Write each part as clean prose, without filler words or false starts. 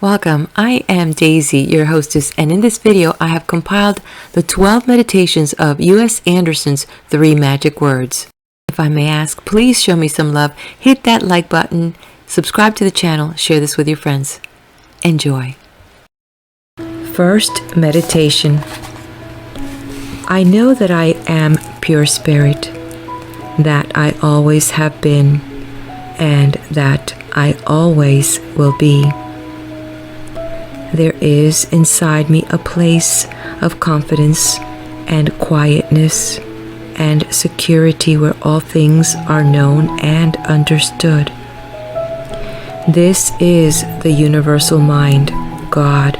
Welcome, I am Daisy, your hostess, and in this video I have compiled the 12 meditations of U.S. Andersen's 3 magic words. If I may ask, please show me some love, hit that like button, subscribe to the channel, share this with your friends. Enjoy. First meditation. I know that I am pure spirit, that I always have been, and that I always will be. There is inside me a place of confidence and quietness and security where all things are known and understood. This is the universal mind, God,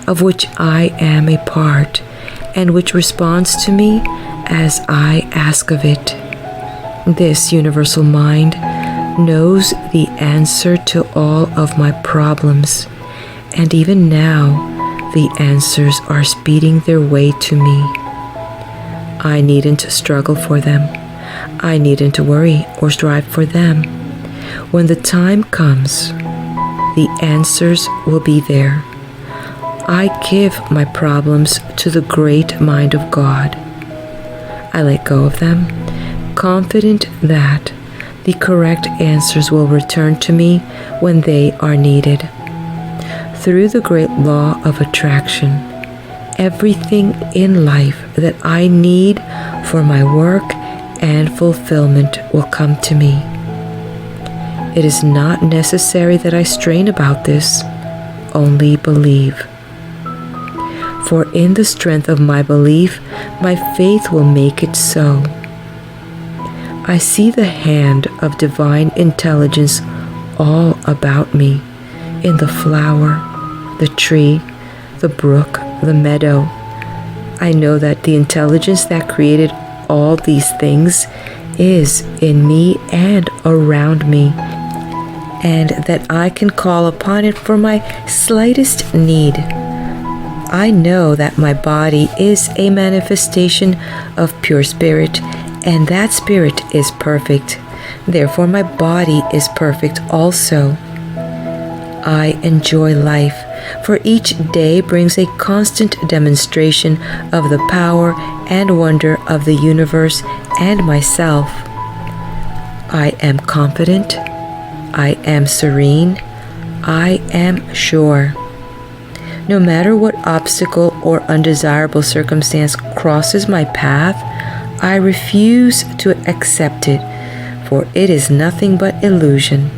of which I am a part and which responds to me as I ask of it. This universal mind knows the answer to all of my problems. And even now, the answers are speeding their way to me. I needn't struggle for them. I needn't worry or strive for them. When the time comes, the answers will be there. I give my problems to the great mind of God. I let go of them, confident that the correct answers will return to me when they are needed. Through the great law of attraction, everything in life that I need for my work and fulfillment will come to me. It is not necessary that I strain about this, only believe. For in the strength of my belief, my faith will make it so. I see the hand of divine intelligence all about me, in the flower, the tree, the brook, the meadow. I know that the intelligence that created all these things is in me and around me, and that I can call upon it for my slightest need. I know that my body is a manifestation of pure spirit, and that spirit is perfect. Therefore, my body is perfect also. I enjoy life, for each day brings a constant demonstration of the power and wonder of the universe and myself. I am confident. I am serene. I am sure. No matter what obstacle or undesirable circumstance crosses my path, I refuse to accept it, for it is nothing but illusion.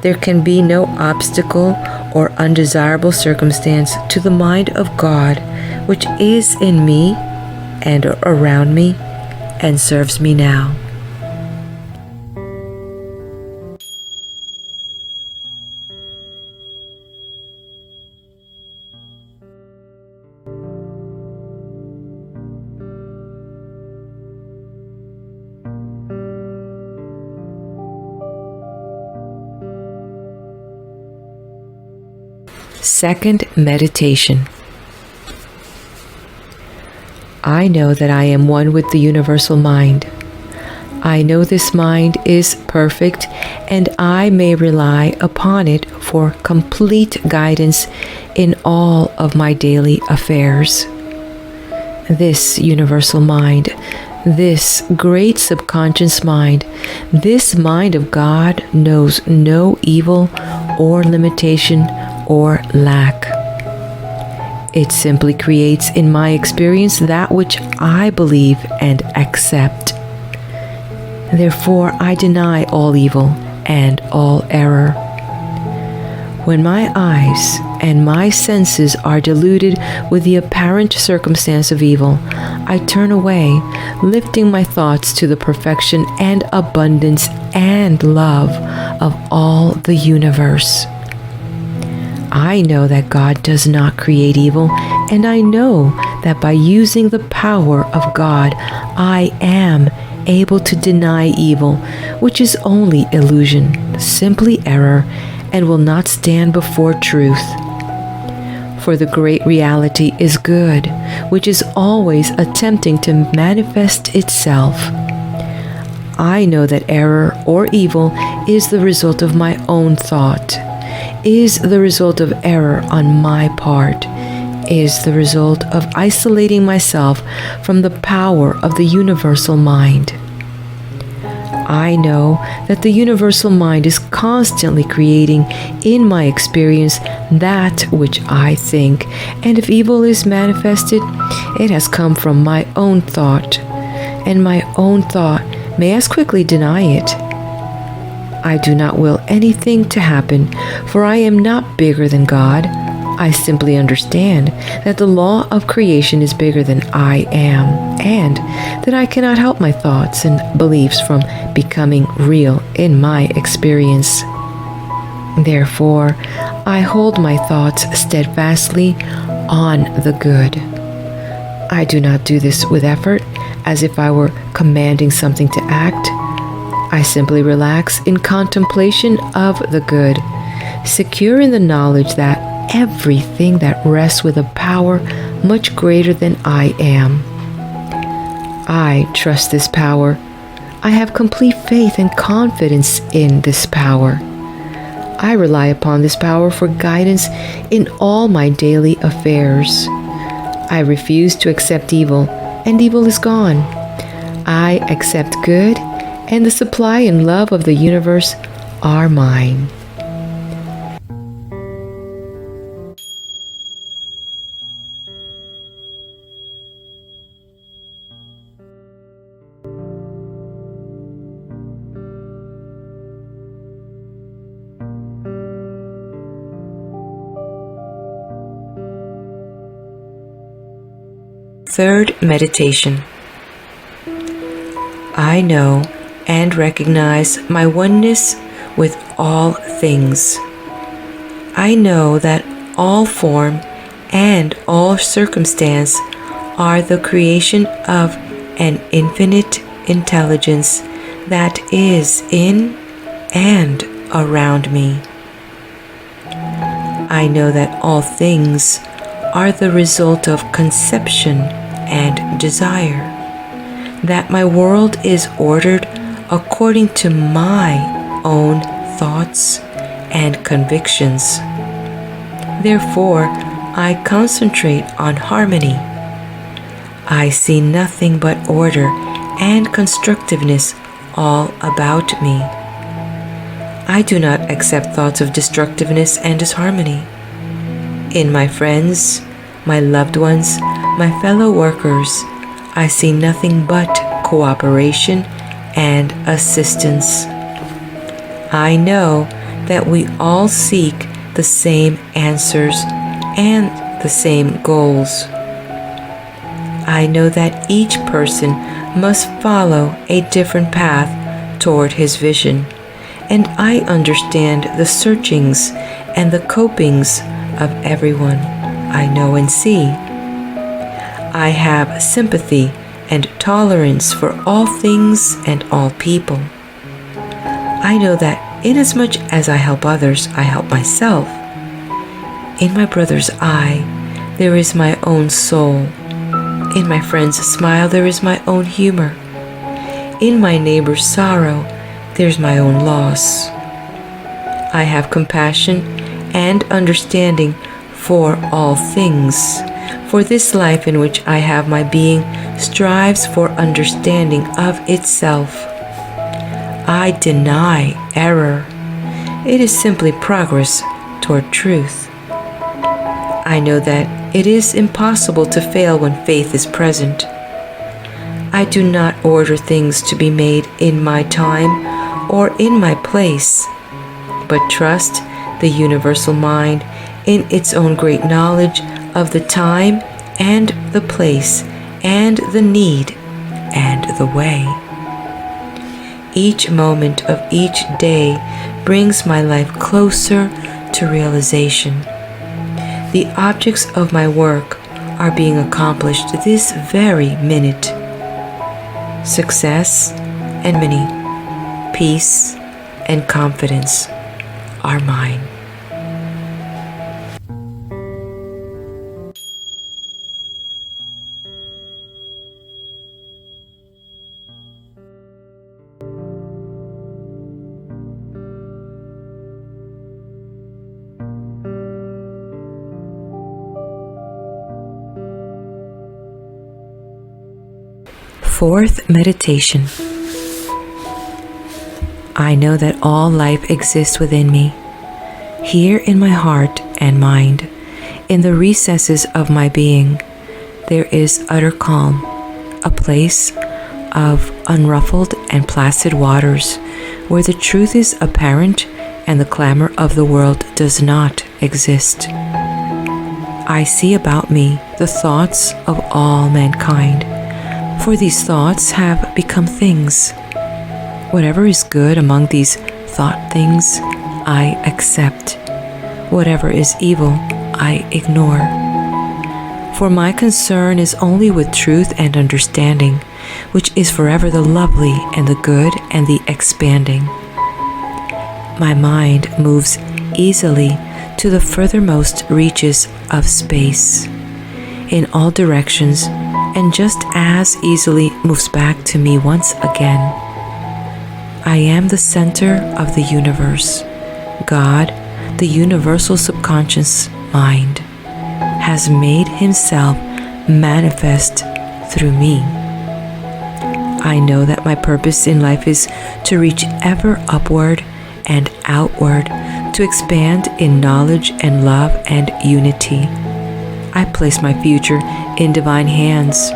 There can be no obstacle or undesirable circumstance to the mind of God, which is in me and around me and serves me now. Second meditation. I know that I am one with the universal mind. I know this mind is perfect, and I may rely upon it for complete guidance in all of my daily affairs. This universal mind, this great subconscious mind, this mind of God knows no evil or limitation or lack. It simply creates in my experience that which I believe and accept. Therefore, I deny all evil and all error. When my eyes and my senses are deluded with the apparent circumstance of evil, I turn away, lifting my thoughts to the perfection and abundance and love of all the universe. I know that God does not create evil, and I know that by using the power of God, I am able to deny evil, which is only illusion, simply error, and will not stand before truth. For the great reality is good, which is always attempting to manifest itself. I know that error or evil is the result of my own thought. is the result of error on my part, is the result of isolating myself from the power of the universal mind. I know that the universal mind is constantly creating in my experience that which I think, and if evil is manifested, it has come from my own thought, and my own thought may as quickly deny it. I do not will anything to happen, for I am not bigger than God. I simply understand that the law of creation is bigger than I am, and that I cannot help my thoughts and beliefs from becoming real in my experience. Therefore, I hold my thoughts steadfastly on the good. I do not do this with effort, as if I were commanding something to act. I simply relax in contemplation of the good, secure in the knowledge that everything that rests with a power much greater than I am. I trust this power. I have complete faith and confidence in this power. I rely upon this power for guidance in all my daily affairs. I refuse to accept evil, and evil is gone. I accept good, and the supply and love of the universe are mine. Third Meditation. I know and recognize my oneness with all things. I know that all form and all circumstance are the creation of an infinite intelligence that is in and around me. I know that all things are the result of conception and desire, that my world is ordered according to my own thoughts and convictions. Therefore, I concentrate on harmony. I see nothing but order and constructiveness all about me. I do not accept thoughts of destructiveness and disharmony. In my friends, my loved ones, my fellow workers, I see nothing but cooperation and assistance. I know that we all seek the same answers and the same goals. I know that each person must follow a different path toward his vision, and I understand the searchings and the copings of everyone I know and see. I have sympathy and tolerance for all things and all people. I know that inasmuch as I help others, I help myself. In my brother's eye, there is my own soul. In my friend's smile, there is my own humor. In my neighbor's sorrow, there's my own loss. I have compassion and understanding for all things, for this life in which I have my being strives for understanding of itself. I deny error. It is simply progress toward truth. I know that it is impossible to fail when faith is present. I do not order things to be made in my time or in my place, but trust the universal mind in its own great knowledge of the time and the place and the need and the way. Each moment of each day brings my life closer to realization. The objects of my work are being accomplished this very minute. Success and harmony, peace and confidence are mine. Fourth Meditation. I know that all life exists within me. Here in my heart and mind, in the recesses of my being, there is utter calm, a place of unruffled and placid waters, where the truth is apparent and the clamor of the world does not exist. I see about me the thoughts of all mankind, for these thoughts have become things. Whatever is good among these thought things, I accept. Whatever is evil, I ignore. For my concern is only with truth and understanding, which is forever the lovely and the good and the expanding. My mind moves easily to the furthermost reaches of space, in all directions, and just as easily moves back to me once again. I am the center of the universe. God, the universal subconscious mind, has made himself manifest through me. I know that my purpose in life is to reach ever upward and outward, to expand in knowledge and love and unity. I place my future in divine hands.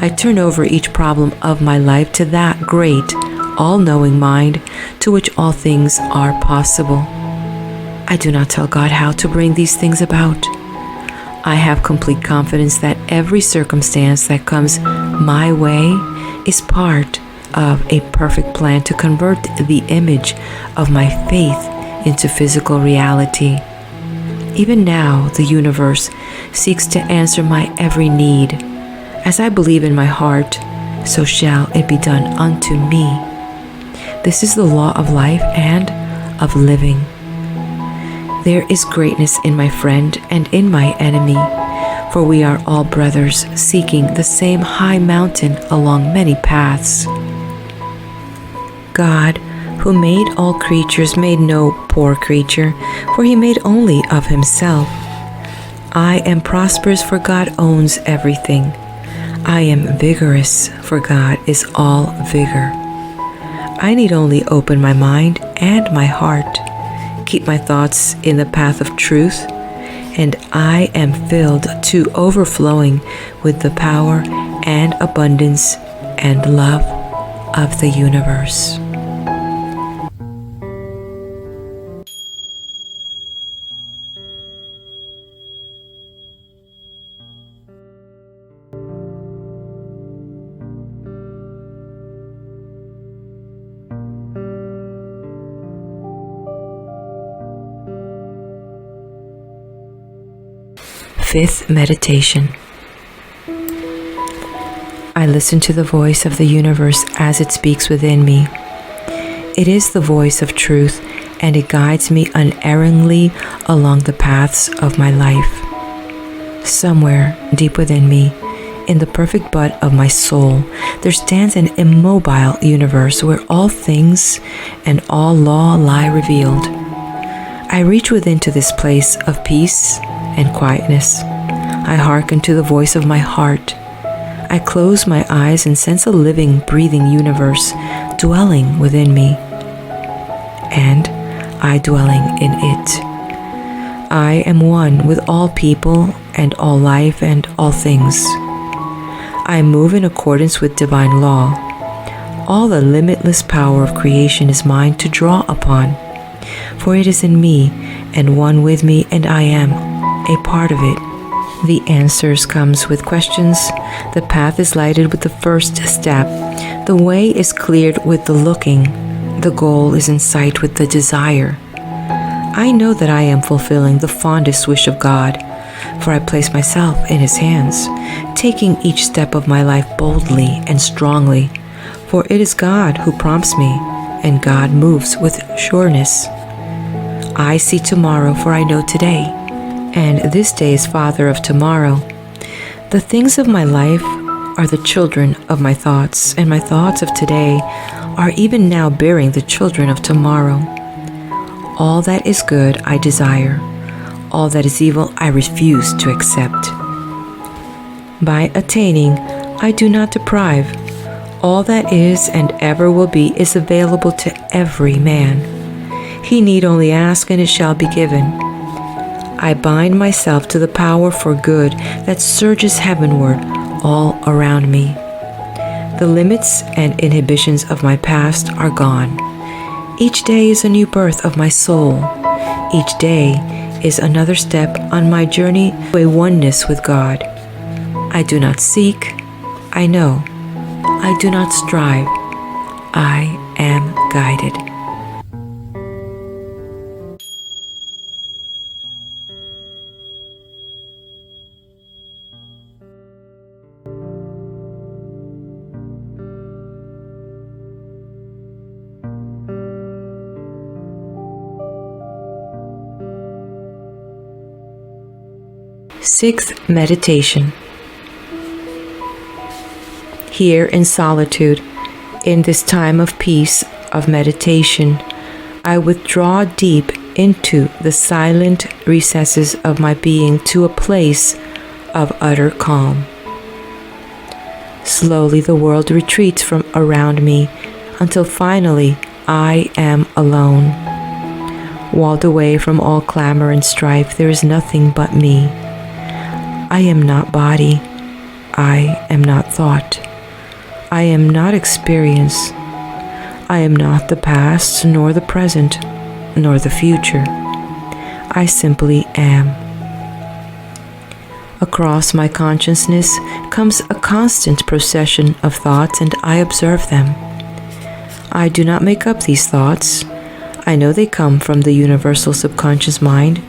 I turn over each problem of my life to that great, all-knowing mind to which all things are possible. I do not tell God how to bring these things about. I have complete confidence that every circumstance that comes my way is part of a perfect plan to convert the image of my faith into physical reality. Even now, the universe seeks to answer my every need. As I believe in my heart, so shall it be done unto me. This is the law of life and of living. There is greatness in my friend and in my enemy, for we are all brothers seeking the same high mountain along many paths. God, who made all creatures, made no poor creature, for he made only of himself. I am prosperous, for God owns everything. I am vigorous, for God is all vigor. I need only open my mind and my heart, keep my thoughts in the path of truth, and I am filled to overflowing with the power and abundance and love of the universe. Fifth Meditation. I listen to the voice of the universe as it speaks within me. It is the voice of truth, and it guides me unerringly along the paths of my life. Somewhere deep within me, in the perfect bud of my soul, there stands an immobile universe where all things and all law lie revealed. I reach within to this place of peace and quietness. I hearken to the voice of my heart. I close my eyes and sense a living, breathing universe dwelling within me, and I dwelling in it. I am one with all people and all life and all things. I move in accordance with divine law. All the limitless power of creation is mine to draw upon, for it is in me and one with me, and I am a part of it. The answers comes with questions. The path is lighted with the first step. The way is cleared with the looking. The goal is in sight with the desire. I know that I am fulfilling the fondest wish of God, for I place myself in his hands, taking each step of my life boldly and strongly, for it is God who prompts me, and God moves with sureness. I see tomorrow, for I know today, and this day is father of tomorrow. The things of my life are the children of my thoughts, and my thoughts of today are even now bearing the children of tomorrow. All that is good I desire. All that is evil I refuse to accept. By attaining, I do not deprive. All that is and ever will be is available to every man. He need only ask and it shall be given. I bind myself to the power for good that surges heavenward all around me. The limits and inhibitions of my past are gone. Each day is a new birth of my soul. Each day is another step on my journey to a oneness with God. I do not seek, I know. I do not strive, I am guided. Sixth Meditation. Here in solitude, in this time of peace, of meditation, I withdraw deep into the silent recesses of my being to a place of utter calm. Slowly the world retreats from around me until finally I am alone. Walled away from all clamor and strife, there is nothing but me. I am not body. I am not thought. I am not experience. I am not the past, nor the present, nor the future. I simply am. Across my consciousness comes a constant procession of thoughts, and I observe them. I do not make up these thoughts. I know they come from the universal subconscious mind,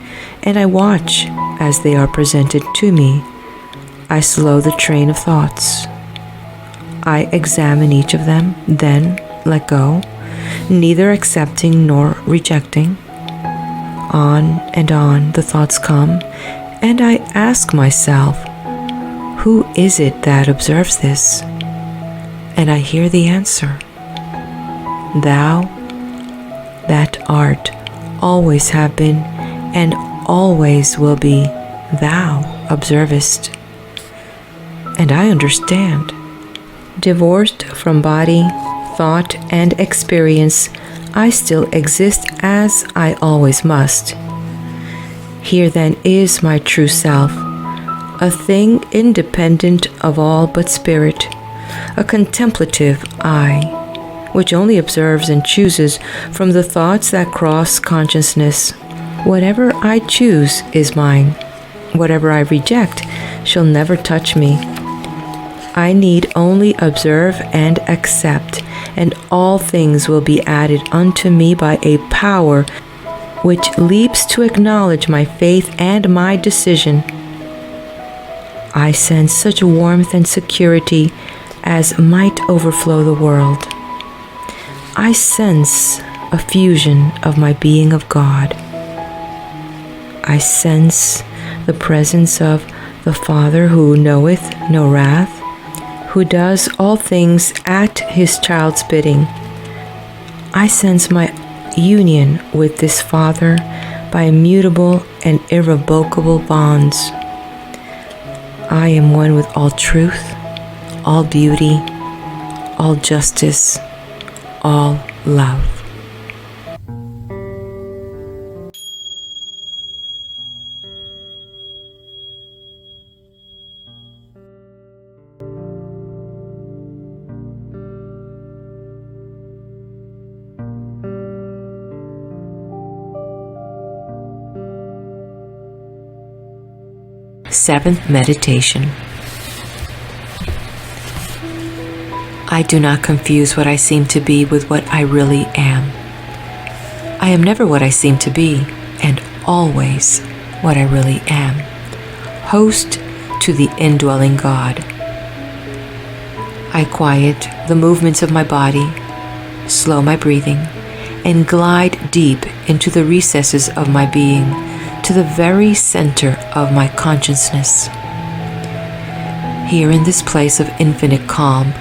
and I watch as they are presented to me. I slow the train of thoughts. I examine each of them, then let go, neither accepting nor rejecting. On and on the thoughts come, and I ask myself, who is it that observes this? And I hear the answer. Thou, that art, always have been, and always will be, thou observest. And I understand. Divorced from body, thought, and experience, I still exist as I always must. Here then is my true self, a thing independent of all but spirit, a contemplative I, which only observes and chooses from the thoughts that cross consciousness. Whatever I choose is mine. Whatever I reject shall never touch me. I need only observe and accept, and all things will be added unto me by a power which leaps to acknowledge my faith and my decision. I sense such warmth and security as might overflow the world. I sense a fusion of my being of God. I sense the presence of the Father who knoweth no wrath, who does all things at his child's bidding. I sense my union with this Father by immutable and irrevocable bonds. I am one with all truth, all beauty, all justice, all love. Seventh Meditation. I do not confuse what I seem to be with what I really am. I am never what I seem to be, and always what I really am, host to the indwelling God. I quiet the movements of my body, slow my breathing, and glide deep into the recesses of my being, to the very center of my consciousness. Here in this place of infinite calm,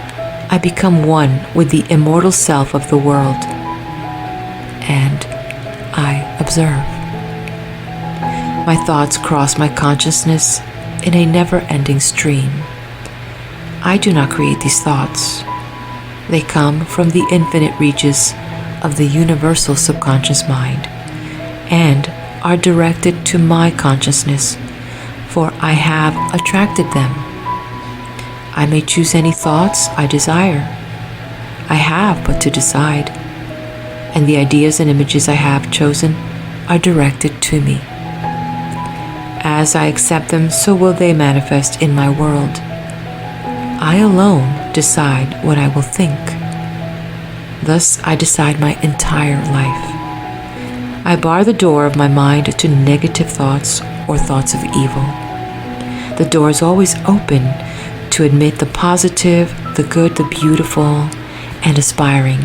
I become one with the immortal self of the world, and I observe. My thoughts cross my consciousness in a never-ending stream. I do not create these thoughts. They come from the infinite reaches of the universal subconscious mind and are directed to my consciousness, for I have attracted them. I may choose any thoughts I desire. I have but to decide, and the ideas and images I have chosen are directed to me. As I accept them, so will they manifest in my world. I alone decide what I will think. Thus I decide my entire life. I bar the door of my mind to negative thoughts or thoughts of evil. The door is always open to admit the positive, the good, the beautiful, and aspiring.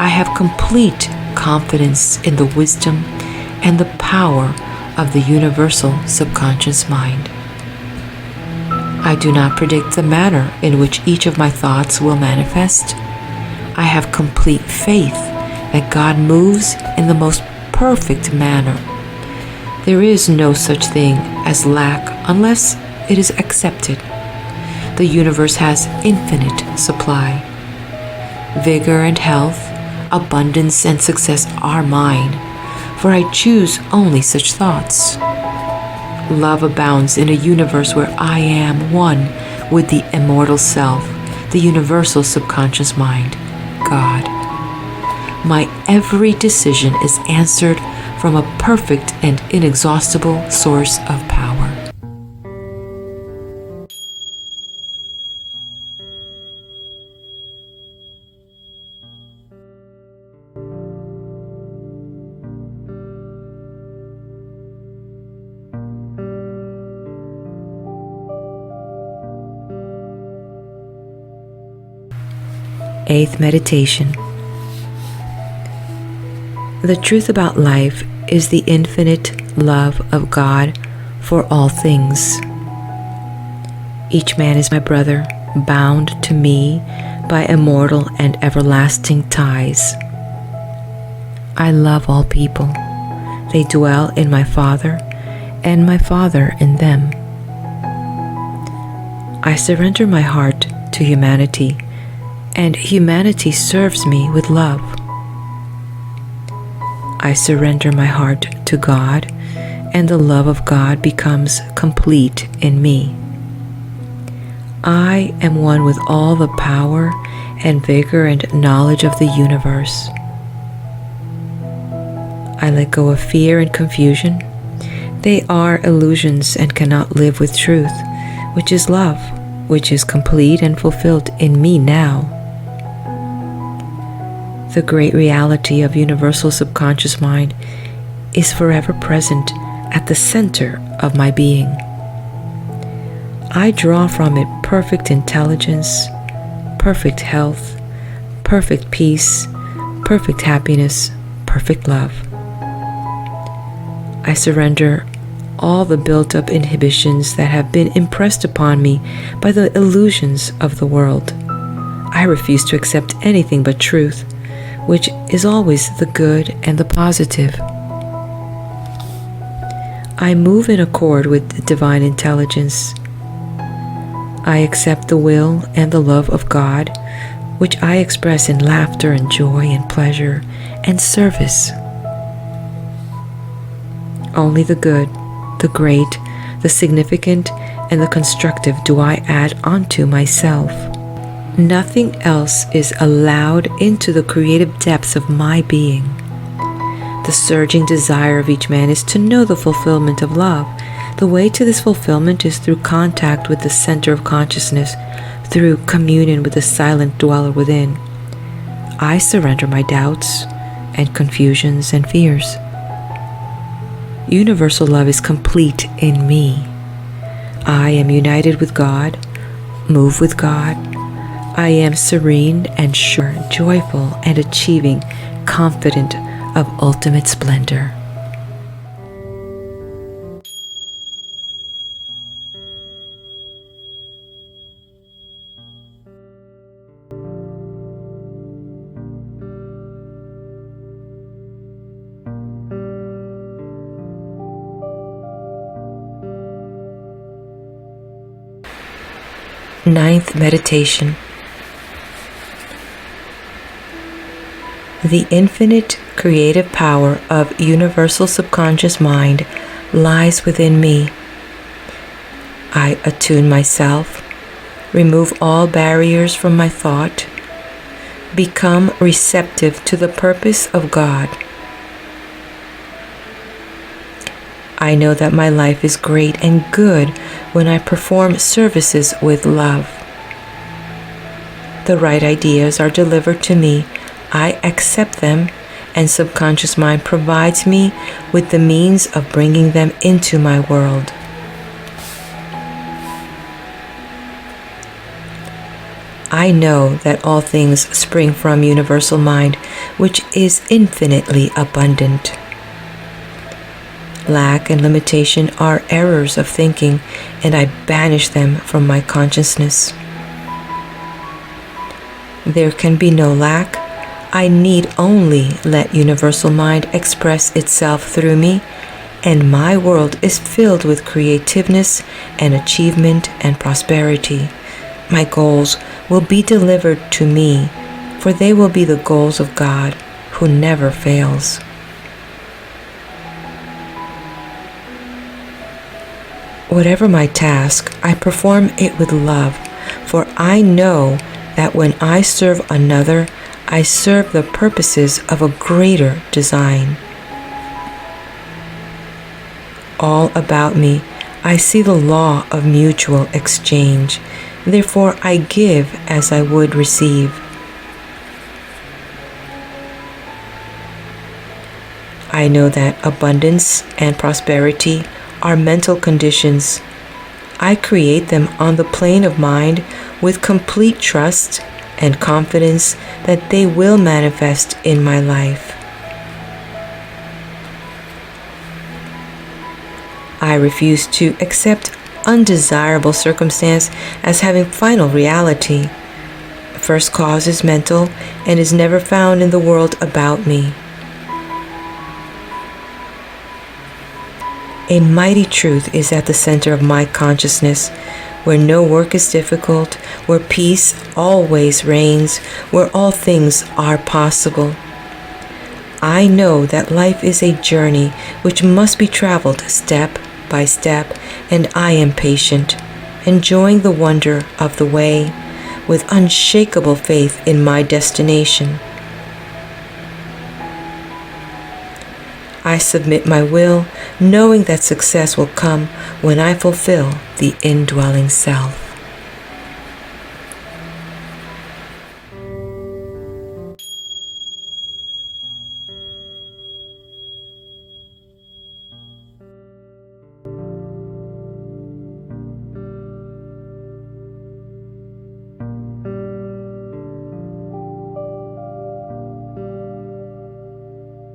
I have complete confidence in the wisdom and the power of the universal subconscious mind. I do not predict the manner in which each of my thoughts will manifest. I have complete faith that God moves in the most perfect manner. There is no such thing as lack unless it is accepted. The universe has infinite supply. Vigor and health, abundance and success are mine, for I choose only such thoughts. Love abounds in a universe where I am one with the immortal self, the universal subconscious mind, God. My every decision is answered from a perfect and inexhaustible source of power. Eighth Meditation. The truth about life is the infinite love of God for all things. Each man is my brother, bound to me by immortal and everlasting ties. I love all people. They dwell in my Father, and my Father in them. I surrender my heart to humanity, and humanity serves me with love. I surrender my heart to God, and the love of God becomes complete in me. I am one with all the power and vigor and knowledge of the universe. I let go of fear and confusion. They are illusions and cannot live with truth, which is love, which is complete and fulfilled in me now. The great reality of universal subconscious mind is forever present at the center of my being. I draw from it perfect intelligence, perfect health, perfect peace, perfect happiness, perfect love. I surrender all the built-up inhibitions that have been impressed upon me by the illusions of the world. I refuse to accept anything but truth, which is always the good and the positive. I move in accord with divine intelligence. I accept the will and the love of God, which I express in laughter and joy and pleasure and service. Only the good, the great, the significant, and the constructive do I add onto myself. Nothing else is allowed into the creative depths of my being. The surging desire of each man is to know the fulfillment of love. The way to this fulfillment is through contact with the center of consciousness, through communion with the silent dweller within. I surrender my doubts and confusions and fears. Universal love is complete in me. I am united with God, move with God. I am serene and sure, joyful and achieving, confident of ultimate splendor. Ninth Meditation. The infinite creative power of universal subconscious mind lies within me. I attune myself, remove all barriers from my thought, become receptive to the purpose of God. I know that my life is great and good when I perform services with love. The right ideas are delivered to me, I accept them, and subconscious mind provides me with the means of bringing them into my world. I know that all things spring from universal mind, which is infinitely abundant. Lack and limitation are errors of thinking, and I banish them from my consciousness. There can be no lack. I need only let universal mind express itself through me, and my world is filled with creativeness and achievement and prosperity. My goals will be delivered to me, for they will be the goals of God, who never fails. Whatever my task, I perform it with love, for I know that when I serve another, I serve the purposes of a greater design. All about me, I see the law of mutual exchange. Therefore, I give as I would receive. I know that abundance and prosperity are mental conditions. I create them on the plane of mind with complete trust and confidence that they will manifest in my life. I refuse to accept undesirable circumstance as having final reality. First cause is mental and is never found in the world about me. A mighty truth is at the center of my consciousness, where no work is difficult, where peace always reigns, where all things are possible. I know that life is a journey which must be traveled step by step, and I am patient, enjoying the wonder of the way, with unshakable faith in my destination. I submit my will, knowing that success will come when I fulfill the indwelling self.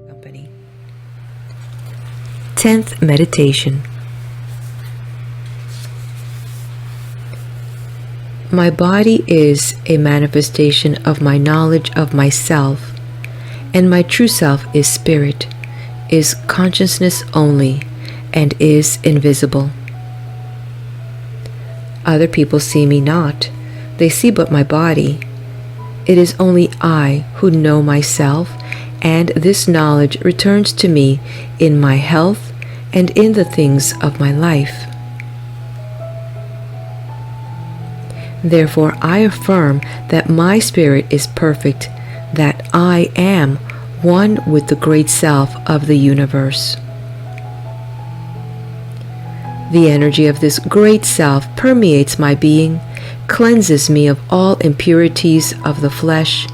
Company. 10th Meditation. My body is a manifestation of my knowledge of myself, and my true self is spirit, is consciousness only, and is invisible. Other people see me not, they see but my body. It is only I who know myself, and this knowledge returns to me in my health and in the things of my life. Therefore, I affirm that my spirit is perfect, that I am one with the great self of the universe. The energy of this great self permeates my being, cleanses me of all impurities of the flesh,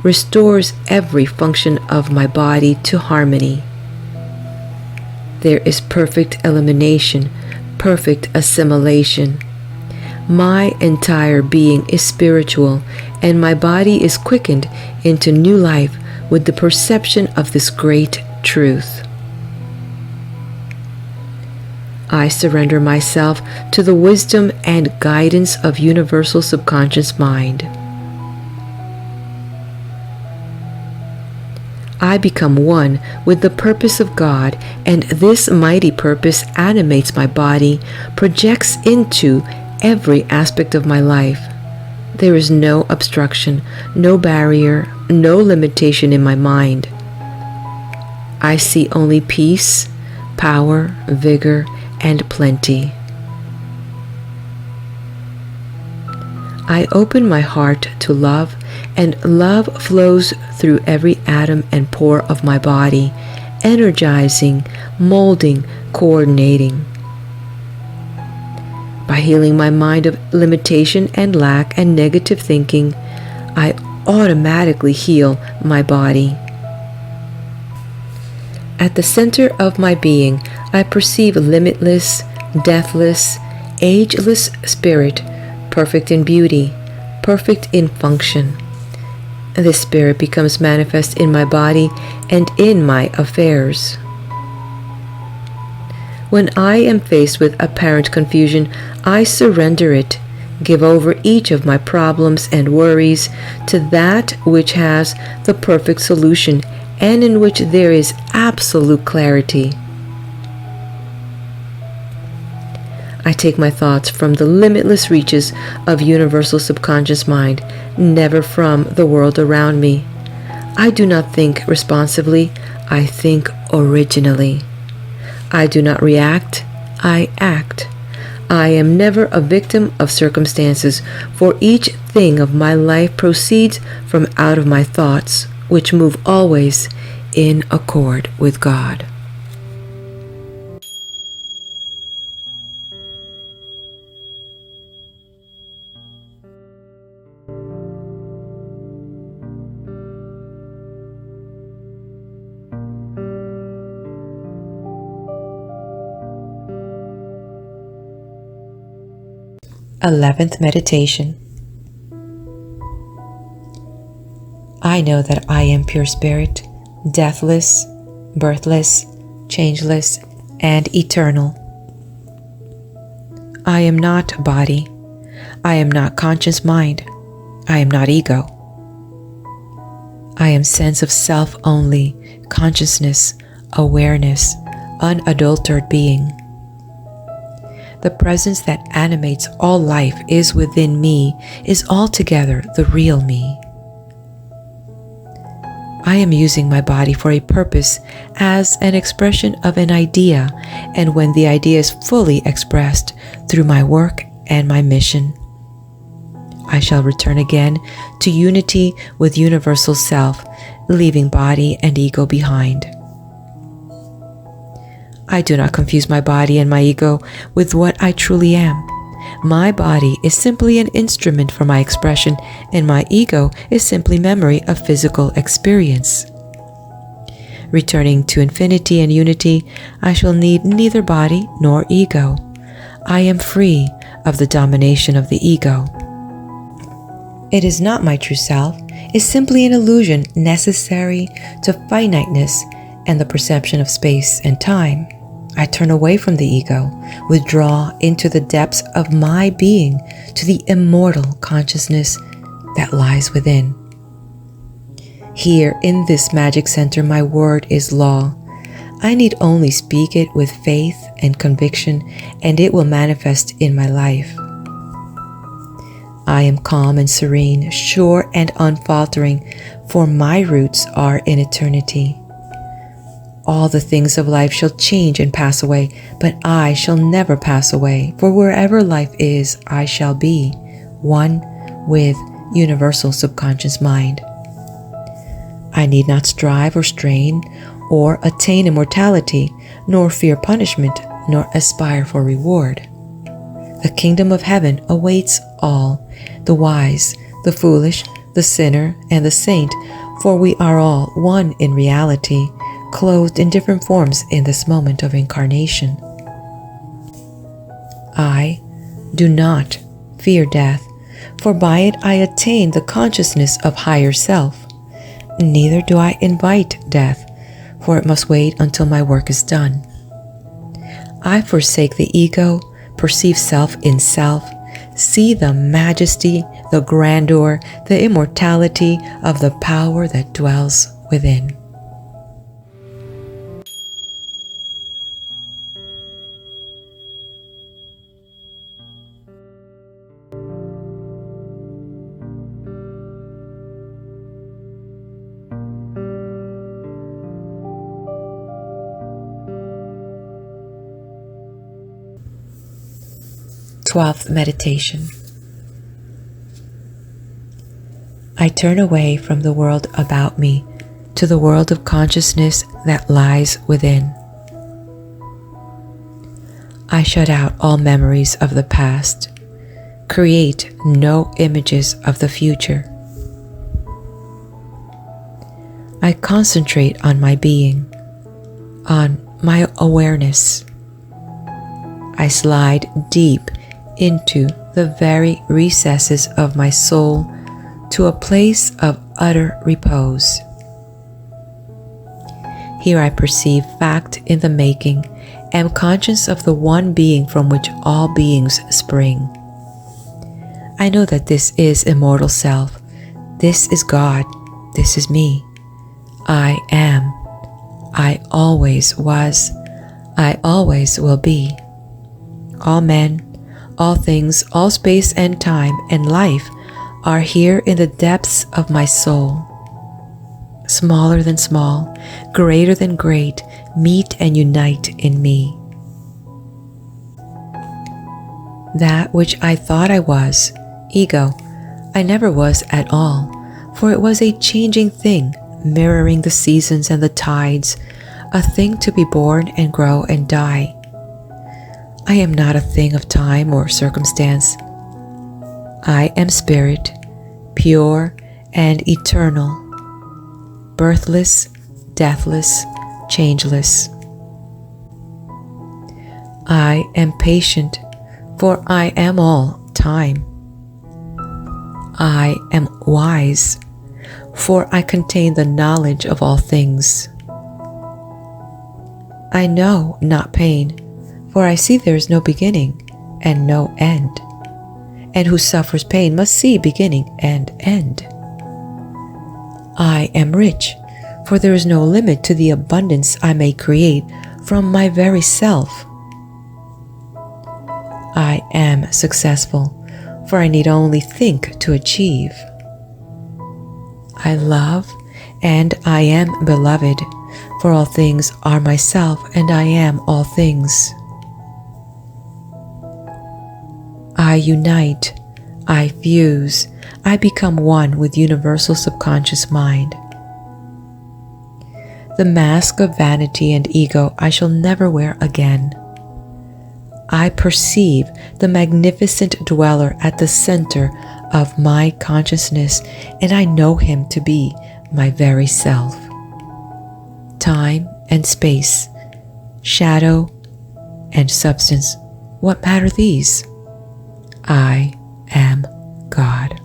restores every function of my body to harmony. There is perfect elimination, perfect assimilation. My entire being is spiritual, and my body is quickened into new life with the perception of this great truth. I surrender myself to the wisdom and guidance of universal subconscious mind. I become one with the purpose of God, and this mighty purpose animates my body, projects into every aspect of my life. There is no obstruction, no barrier, no limitation in my mind. I see only peace, power, vigor, and plenty. I open my heart to love, and love flows through every atom and pore of my body, energizing, molding, coordinating. By healing my mind of limitation and lack and negative thinking, I automatically heal my body. At the center of my being, I perceive limitless, deathless, ageless spirit, perfect in beauty, perfect in function. This spirit becomes manifest in my body and in my affairs. When I am faced with apparent confusion, I surrender it, give over each of my problems and worries to that which has the perfect solution and in which there is absolute clarity. I take my thoughts from the limitless reaches of universal subconscious mind, never from the world around me. I do not think responsively, I think originally. I do not react, I act. I am never a victim of circumstances, for each thing of my life proceeds from out of my thoughts, which move always in accord with God. Eleventh Meditation. I know that I am pure spirit, deathless, birthless, changeless, and eternal. I am not body. I am not conscious mind. I am not ego. I am sense of self only, consciousness, awareness, unadulterated being. The presence that animates all life is within me, is altogether the real me. I am using my body for a purpose as an expression of an idea, and when the idea is fully expressed through my work and my mission, I shall return again to unity with universal self, leaving body and ego behind. I do not confuse my body and my ego with what I truly am. My body is simply an instrument for my expression, and my ego is simply memory of physical experience. Returning to infinity and unity, I shall need neither body nor ego. I am free of the domination of the ego. It is not my true self, it is simply an illusion necessary to finiteness and the perception of space and time. I turn away from the ego, withdraw into the depths of my being to the immortal consciousness that lies within. Here in this magic center, my word is law. I need only speak it with faith and conviction, and it will manifest in my life. I am calm and serene, sure and unfaltering, for my roots are in eternity. All the things of life shall change and pass away, but I shall never pass away, for wherever life is, I shall be one with universal subconscious mind. I need not strive or strain or attain immortality, nor fear punishment, nor aspire for reward. The kingdom of heaven awaits all, the wise, the foolish, the sinner, and the saint, for we are all one in reality, clothed in different forms in this moment of incarnation. I do not fear death, for by it I attain the consciousness of higher self. Neither do I invite death, for it must wait until my work is done. I forsake the ego, perceive self in self, see the majesty, the grandeur, the immortality of the power that dwells within. Twelfth Meditation. I turn away from the world about me to the world of consciousness that lies within. I shut out all memories of the past, create no images of the future. I concentrate on my being, on my awareness. I slide deep into the very recesses of my soul to a place of utter repose. Here I perceive fact in the making, am conscious of the one being from which all beings spring. I know that this is immortal self, this is God, this is me. I am, I always was, I always will be. All men, all things, all space and time and life are here in the depths of my soul. Smaller than small, greater than great, meet and unite in me. That which I thought I was, ego, I never was at all, for it was a changing thing, mirroring the seasons and the tides, a thing to be born and grow and die. I am not a thing of time or circumstance. I am spirit, pure and eternal, birthless, deathless, changeless. I am patient, for I am all time. I am wise, for I contain the knowledge of all things. I know not pain, for I see there is no beginning and no end, and who suffers pain must see beginning and end. I am rich, for there is no limit to the abundance I may create from my very self. I am successful, for I need only think to achieve. I love, and I am beloved, for all things are myself, and I am all things. I unite, I fuse, I become one with universal subconscious mind. The mask of vanity and ego I shall never wear again. I perceive the magnificent dweller at the center of my consciousness, and I know him to be my very self. Time and space, shadow and substance, what matter these? I am God.